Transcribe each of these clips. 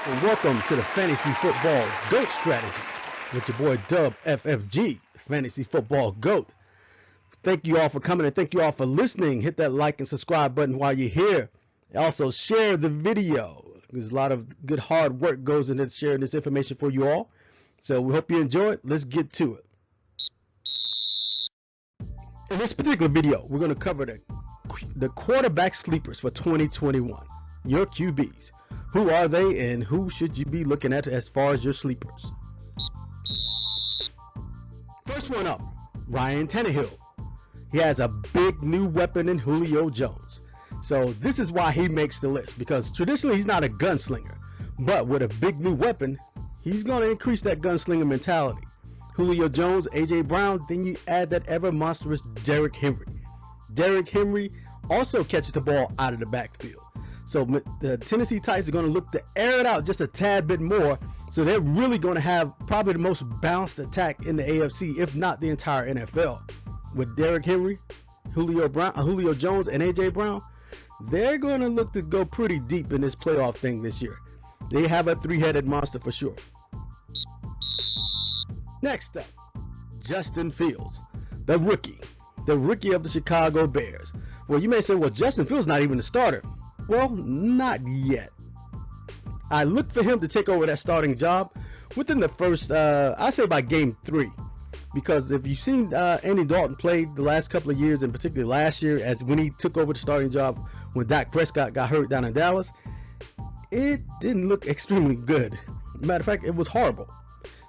and welcome to the Fantasy Football GOAT Strategies with your boy Dub FFG, Fantasy Football GOAT. Thank you all for coming and thank you all for listening. Hit that like and subscribe button while you're here. Also share the video. There's a lot of good hard work goes into sharing this information for you all. So we hope you enjoy it. Let's get to it. In this particular video, we're going to cover the quarterback sleepers for 2021. Your QBs. Who are they and who should you be looking at as far as your sleepers? First one up, Ryan Tannehill. He has a big new weapon in Julio Jones. So this is why he makes the list, because traditionally he's not a gunslinger. But with a big new weapon, he's going to increase that gunslinger mentality. Julio Jones, A.J. Brown, then you add that ever monstrous Derrick Henry. Derrick Henry also catches the ball out of the backfield. So the Tennessee Titans are going to look to air it out just a tad bit more. So they're really going to have probably the most balanced attack in the AFC, if not the entire NFL. With Derrick Henry, Julio Jones, and A.J. Brown, they're going to look to go pretty deep in this playoff thing this year. They have a three-headed monster for sure. Next up, Justin Fields, the rookie of the Chicago Bears. Well, you may say, well, Justin Fields not even a starter. Well, not yet. I look for him to take over that starting job within the first, I say by game 3. Because if you've seen Andy Dalton play the last couple of years, and particularly last year, as when he took over the starting job when Dak Prescott got hurt down in Dallas, it didn't look extremely good. Matter of fact, it was horrible.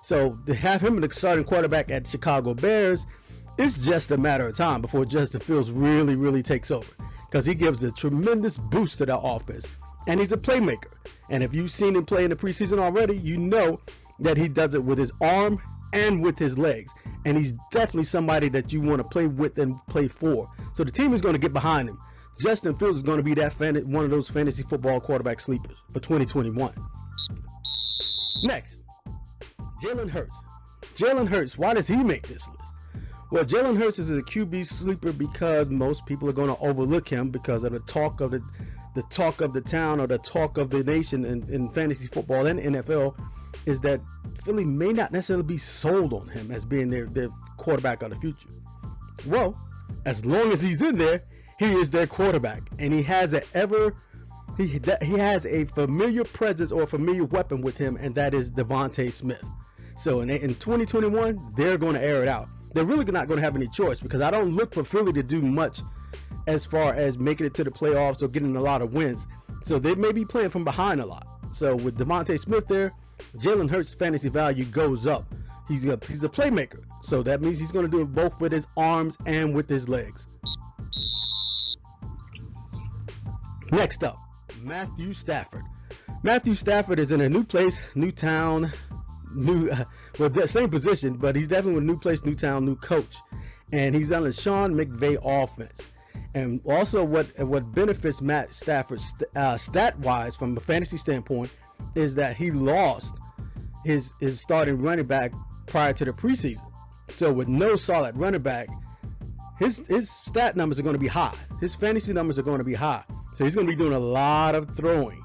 So to have him the starting quarterback at the Chicago Bears, it's just a matter of time before Justin Fields really takes over. Because he gives a tremendous boost to that offense. And he's a playmaker. And if you've seen him play in the preseason already, you know that he does it with his arm and with his legs. And he's definitely somebody that you want to play with and play for. So the team is going to get behind him. Justin Fields is going to be that one of those fantasy football quarterback sleepers for 2021. Next, Jalen Hurts. Jalen Hurts, why does he make this list? Well, Jalen Hurts is a QB sleeper because most people are going to overlook him because of the talk of the town or the talk of the nation in fantasy football and NFL is that Philly may not necessarily be sold on him as being their quarterback of the future. Well, as long as he's in there, he is their quarterback, and he has a familiar presence or a familiar weapon with him, and that is Devontae Smith. So in 2021, they're going to air it out. They're really not going to have any choice because I don't look for Philly to do much as far as making it to the playoffs or getting a lot of wins. So they may be playing from behind a lot. So with Devontae Smith there, Jalen Hurts' fantasy value goes up. He's a playmaker. So that means he's going to do it both with his arms and with his legs. Next up, Matthew Stafford. Matthew Stafford is in a new place, new town, same position, but he's definitely with a new place, new town, new coach. And he's on the Sean McVay offense. And also what benefits Matt Stafford stat-wise from a fantasy standpoint is that he lost his starting running back prior to the preseason. So with no solid running back, his stat numbers are going to be high. His fantasy numbers are going to be high. So he's going to be doing a lot of throwing.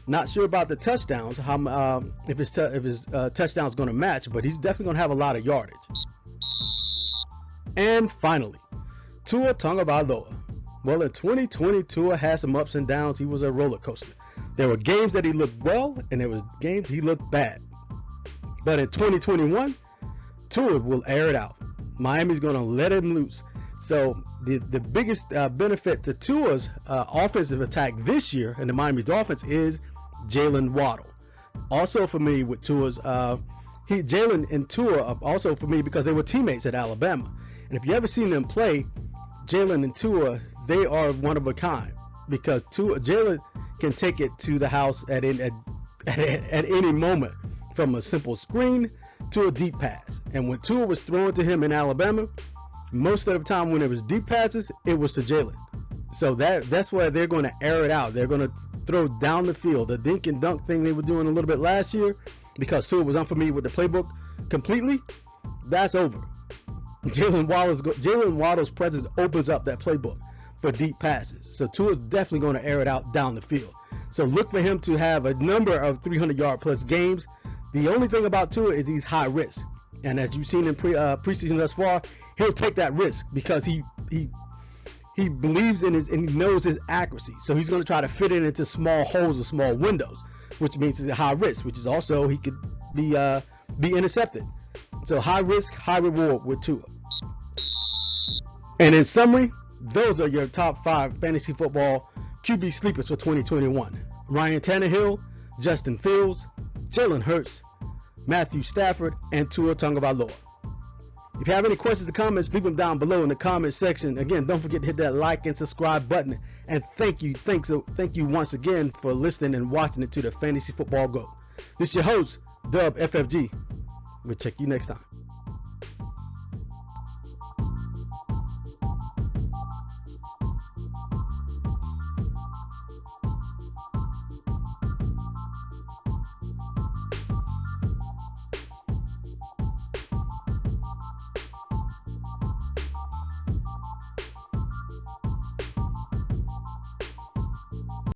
Not sure about the touchdowns, if his touchdown is going to match, but he's definitely going to have a lot of yardage. And finally, Tua Tagovailoa. Well, in 2020, Tua had some ups and downs. He was a roller coaster. There were games that he looked well, and there was games he looked bad. But in 2021, Tua will air it out. Miami's going to let him loose. So the biggest benefit to Tua's offensive attack this year in the Miami Dolphins is Jalen Waddle. Also for me with Tua's, Jalen and Tua are also for me because they were teammates at Alabama. And if you ever seen them play, Jalen and Tua, they are one of a kind because Jalen can take it to the house at any moment, from a simple screen to a deep pass. And when Tua was thrown to him in Alabama, most of the time when it was deep passes, it was to Jalen. So that's why they're going to air it out. They're going to throw down the field. The dink and dunk thing they were doing a little bit last year, because Tua was unfamiliar with the playbook completely, that's over. Jalen Waddle's presence opens up that playbook. for deep passes. So Tua's definitely going to air it out down the field. So look for him to have a number of 300-yard plus games. The only thing about Tua is he's high risk. And as you've seen in preseason thus far, he'll take that risk because he believes in his and he knows his accuracy. So he's going to try to fit it into small holes or small windows, which means it's a high risk, which is also he could be intercepted. So high risk, high reward with Tua. And in summary, those are your top 5 fantasy football QB sleepers for 2021. Ryan Tannehill, Justin Fields, Jalen Hurts, Matthew Stafford, and Tua Tagovailoa. If you have any questions or comments, leave them down below in the comment section. Again, don't forget to hit that like and subscribe button. And thank you once again for listening and watching it to the Fantasy Football Go. This is your host, Dub FFG. We'll check you next time.